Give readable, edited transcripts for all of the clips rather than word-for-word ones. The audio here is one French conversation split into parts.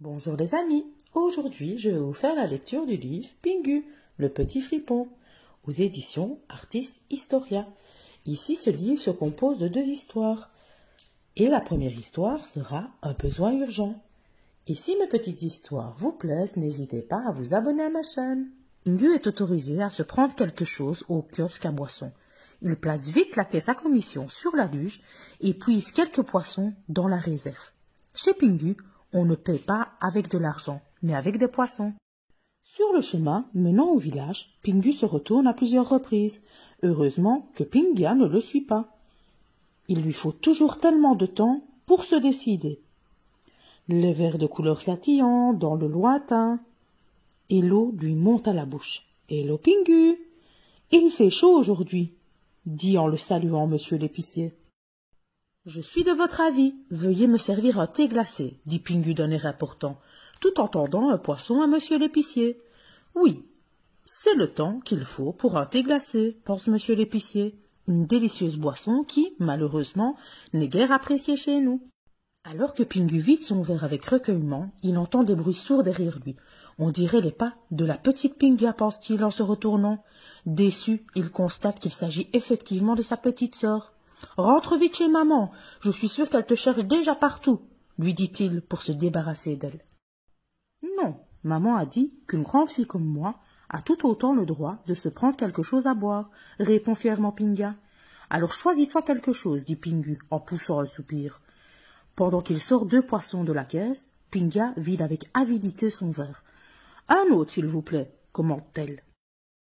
Bonjour les amis, aujourd'hui je vais vous faire la lecture du livre Pingu, le petit fripon, aux éditions Artis Historia. Ici ce livre se compose de 2 histoires, et la première histoire sera un besoin urgent. Et si mes petites histoires vous plaisent, n'hésitez pas à vous abonner à ma chaîne. Pingu est autorisé à se prendre quelque chose au kiosque à boissons. Il place vite la caisse à commission sur la luge et puise quelques poissons dans la réserve. Chez Pingu, on ne paie pas avec de l'argent, mais avec des poissons. Sur le chemin menant au village, Pingu se retourne à plusieurs reprises. Heureusement que Pinga ne le suit pas. Il lui faut toujours tellement de temps pour se décider. Les vers de couleur scintillant dans le lointain, et l'eau lui monte à la bouche. « Hello Pingu, il fait chaud aujourd'hui, » dit en le saluant monsieur l'épicier. « Je suis de votre avis, veuillez me servir un thé glacé, » dit Pingu d'un air important, tout en tendant un poisson à monsieur l'épicier. « Oui, c'est le temps qu'il faut pour un thé glacé, » pense monsieur l'épicier, une délicieuse boisson qui, malheureusement, n'est guère appréciée chez nous. Alors que Pingu vide son verre avec recueillement, il entend des bruits sourds derrière lui. On dirait les pas de la petite Pinga, pense-t-il en se retournant. Déçu, il constate qu'il s'agit effectivement de sa petite sœur. « Rentre vite chez maman, je suis sûr qu'elle te cherche déjà partout, » lui dit-il pour se débarrasser d'elle. « Non, maman a dit qu'une grande fille comme moi a tout autant le droit de se prendre quelque chose à boire, » répond fièrement Pinga. « Alors choisis-toi quelque chose, » dit Pingu en poussant un soupir. Pendant qu'il sort 2 poissons de la caisse, Pinga vide avec avidité son verre. « Un autre, s'il vous plaît, » commande-t-elle.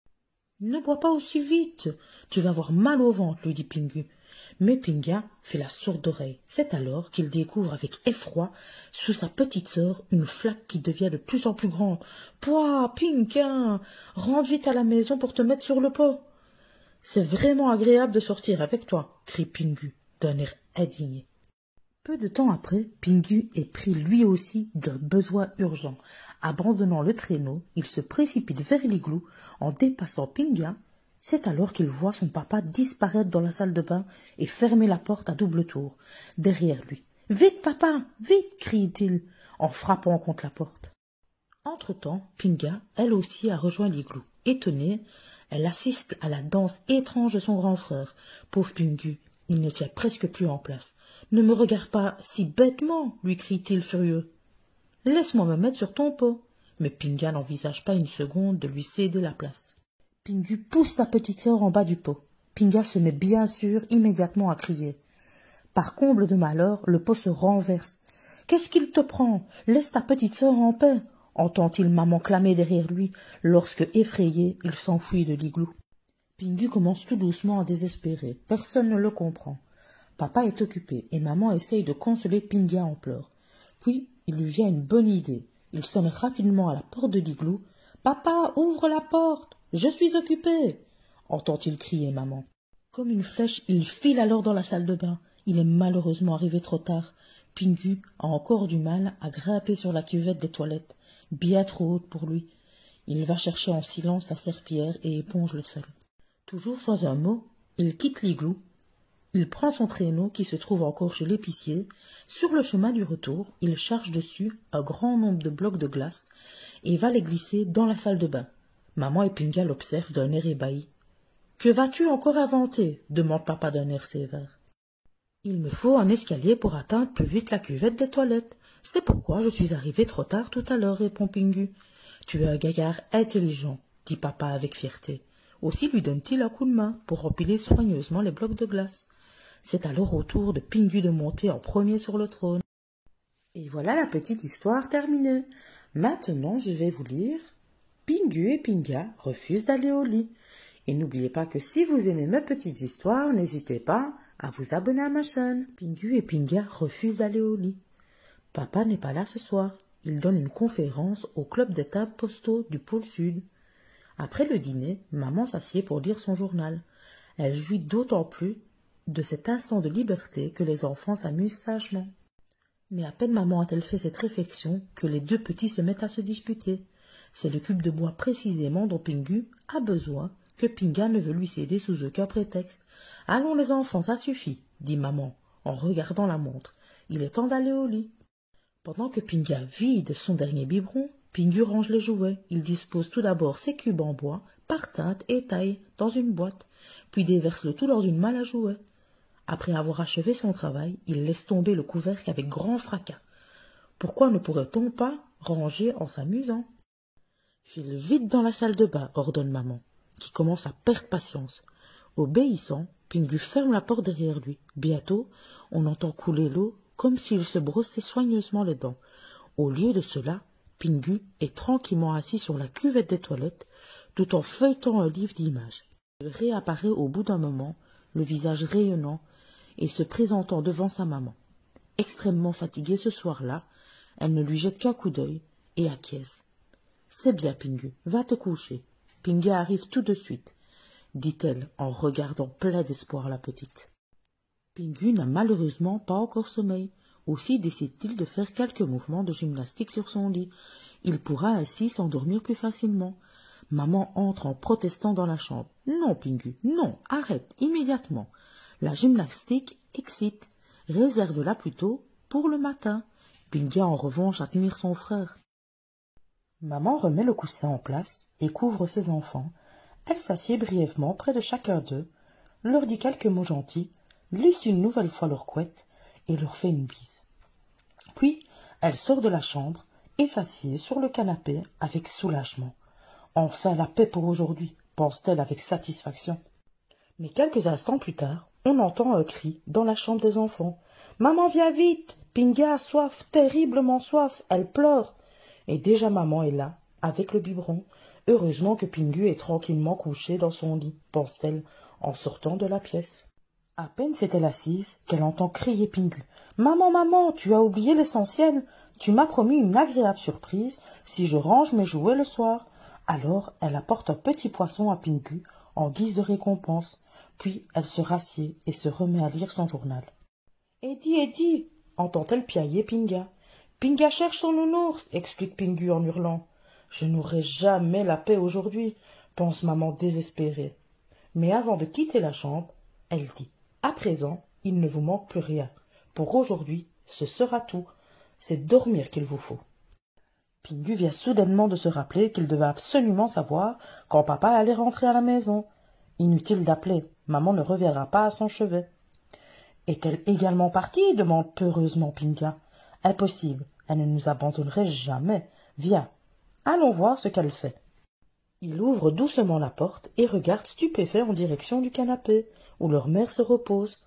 « Ne bois pas aussi vite, tu vas avoir mal au ventre, lui dit Pingu. Mais Pinga fait la sourde oreille. C'est alors qu'il découvre avec effroi sous sa petite sœur une flaque qui devient de plus en plus grande. « Pouah, Pinga, rentre vite à la maison pour te mettre sur le pot. »« C'est vraiment agréable de sortir avec toi, » crie Pingu d'un air indigné. Peu de temps après, Pingu est pris lui aussi d'un besoin urgent. Abandonnant le traîneau, il se précipite vers l'igloo en dépassant Pinga. C'est alors qu'il voit son papa disparaître dans la salle de bain et fermer la porte à double tour, derrière lui. « Vite, papa, vite !» crie-t-il en frappant contre la porte. Entre-temps, Pinga, elle aussi, a rejoint l'igloo. Étonnée, elle assiste à la danse étrange de son grand frère. Pauvre Pingu, il ne tient presque plus en place. « Ne me regarde pas si bêtement !» lui crie-t-il furieux. « Laisse-moi me mettre sur ton pot !» Mais Pinga n'envisage pas une seconde de lui céder la place. Pingu pousse sa petite sœur en bas du pot. Pinga se met bien sûr immédiatement à crier. Par comble de malheur, le pot se renverse. « Qu'est-ce qu'il te prend? Laisse ta petite sœur en paix !» entend-il maman clamer derrière lui, lorsque, effrayé, il s'enfuit de l'igloo. Pingu commence tout doucement à désespérer. Personne ne le comprend. Papa est occupé et maman essaye de consoler Pinga en pleurs. Puis, il lui vient une bonne idée. Il sonne rapidement à la porte de l'igloo. « Papa, ouvre la porte! Je suis occupé !» entend-il crier maman. Comme une flèche, il file alors dans la salle de bain. Il est malheureusement arrivé trop tard. Pingu a encore du mal à grimper sur la cuvette des toilettes, bien trop haute pour lui. Il va chercher en silence la serpillière et éponge le sol. Toujours sans un mot, il quitte l'igloo. Il prend son traîneau qui se trouve encore chez l'épicier. Sur le chemin du retour, il charge dessus un grand nombre de blocs de glace et va les glisser dans la salle de bain. Maman et Pinga l'observent d'un air ébahi. « Que vas-tu encore inventer ?» demande papa d'un air sévère. « Il me faut un escalier pour atteindre plus vite la cuvette des toilettes. C'est pourquoi je suis arrivé trop tard tout à l'heure, répond Pingu. « Tu es un gaillard intelligent, dit papa avec fierté. Aussi lui donne-t-il un coup de main pour empiler soigneusement les blocs de glace. C'est alors au tour de Pingu de monter en premier sur le trône. Et voilà la petite histoire terminée. Maintenant, je vais vous lire Pingu et Pinga refusent d'aller au lit. Et n'oubliez pas que si vous aimez mes petites histoires, n'hésitez pas à vous abonner à ma chaîne. Pingu et Pinga refusent d'aller au lit. Papa n'est pas là ce soir. Il donne une conférence au club des tables postaux du pôle sud. Après le dîner, maman s'assied pour lire son journal. Elle jouit d'autant plus de cet instant de liberté que les enfants s'amusent sagement. Mais à peine maman a-t-elle fait cette réflexion que les 2 petits se mettent à se disputer. C'est le cube de bois précisément dont Pingu a besoin que Pinga ne veut lui céder sous aucun prétexte. « Allons les enfants, ça suffit, » dit maman en regardant la montre. « Il est temps d'aller au lit. » Pendant que Pinga vide son dernier biberon, Pingu range les jouets. Il dispose tout d'abord ses cubes en bois, par teinte et taille, dans une boîte, puis déverse le tout dans une malle à jouets. Après avoir achevé son travail, il laisse tomber le couvercle avec grand fracas. Pourquoi ne pourrait-on pas ranger en s'amusant? File vite dans la salle de bain, ordonne maman, qui commence à perdre patience. Obéissant, Pingu ferme la porte derrière lui. Bientôt, on entend couler l'eau comme s'il se brossait soigneusement les dents. Au lieu de cela, Pingu est tranquillement assis sur la cuvette des toilettes, tout en feuilletant un livre d'images. Il réapparaît au bout d'un moment, le visage rayonnant, et se présentant devant sa maman. Extrêmement fatiguée ce soir-là, elle ne lui jette qu'un coup d'œil et acquiesce. « C'est bien, Pingu, va te coucher. Pinga arrive tout de suite, » dit-elle en regardant plein d'espoir la petite. Pingu n'a malheureusement pas encore sommeil. Aussi décide-t-il de faire quelques mouvements de gymnastique sur son lit. Il pourra ainsi s'endormir plus facilement. Maman entre en protestant dans la chambre. « Non, Pingu, non, arrête, immédiatement. La gymnastique excite. Réserve-la plutôt pour le matin. » Pinga en revanche admire son frère. Maman remet le coussin en place et couvre ses enfants. Elle s'assied brièvement près de chacun d'eux, leur dit quelques mots gentils, lisse une nouvelle fois leur couette et leur fait une bise. Puis elle sort de la chambre et s'assied sur le canapé avec soulagement. Enfin la paix pour aujourd'hui, pense-t-elle avec satisfaction. Mais quelques instants plus tard, on entend un cri dans la chambre des enfants. « Maman, viens vite! Pinga a soif, terriblement soif, elle pleure !» Et déjà maman est là, avec le biberon. Heureusement que Pingu est tranquillement couché dans son lit, pense-t-elle, en sortant de la pièce. À peine s'est-elle assise qu'elle entend crier Pingu. « Maman, maman, tu as oublié l'essentiel. Tu m'as promis une agréable surprise si je range mes jouets le soir. » Alors elle apporte un petit poisson à Pingu en guise de récompense. Puis elle se rassied et se remet à lire son journal. « Eddie, Eddie !» entend-elle piailler Pinga. « Pinga cherche son nounours !» explique Pingu en hurlant. « Je n'aurai jamais la paix aujourd'hui !» pense maman désespérée. Mais avant de quitter la chambre, elle dit « À présent, il ne vous manque plus rien. Pour aujourd'hui, ce sera tout. C'est dormir qu'il vous faut. » Pingu vient soudainement de se rappeler qu'il devait absolument savoir quand papa allait rentrer à la maison. Inutile d'appeler, maman ne reviendra pas à son chevet. « Est-elle également partie ?» demande peureusement Pinga. « Impossible, elle ne nous abandonnerait jamais. Viens, allons voir ce qu'elle fait. » Il ouvre doucement la porte et regarde stupéfait en direction du canapé, où leur mère se repose.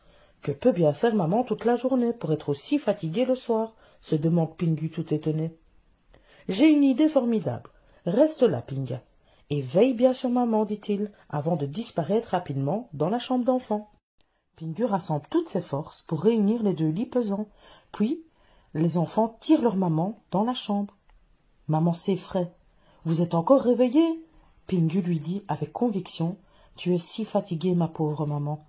Que peut bien faire maman toute la journée pour être aussi fatiguée le soir, se demande Pingu tout étonné. J'ai une idée formidable. Reste là, Pinga, et veille bien sur maman, dit-il, avant de disparaître rapidement dans la chambre d'enfant. Pingu rassemble toutes ses forces pour réunir les deux lits pesants, puis les enfants tirent leur maman dans la chambre. Maman s'effraie. « Vous êtes encore réveillée ?» Pingu lui dit avec conviction. « Tu es si fatiguée, ma pauvre maman.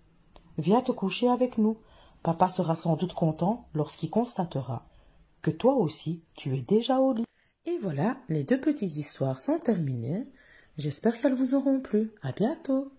Viens te coucher avec nous. Papa sera sans doute content lorsqu'il constatera que toi aussi tu es déjà au lit. » Et voilà, les deux petites histoires sont terminées. J'espère qu'elles vous auront plu. À bientôt.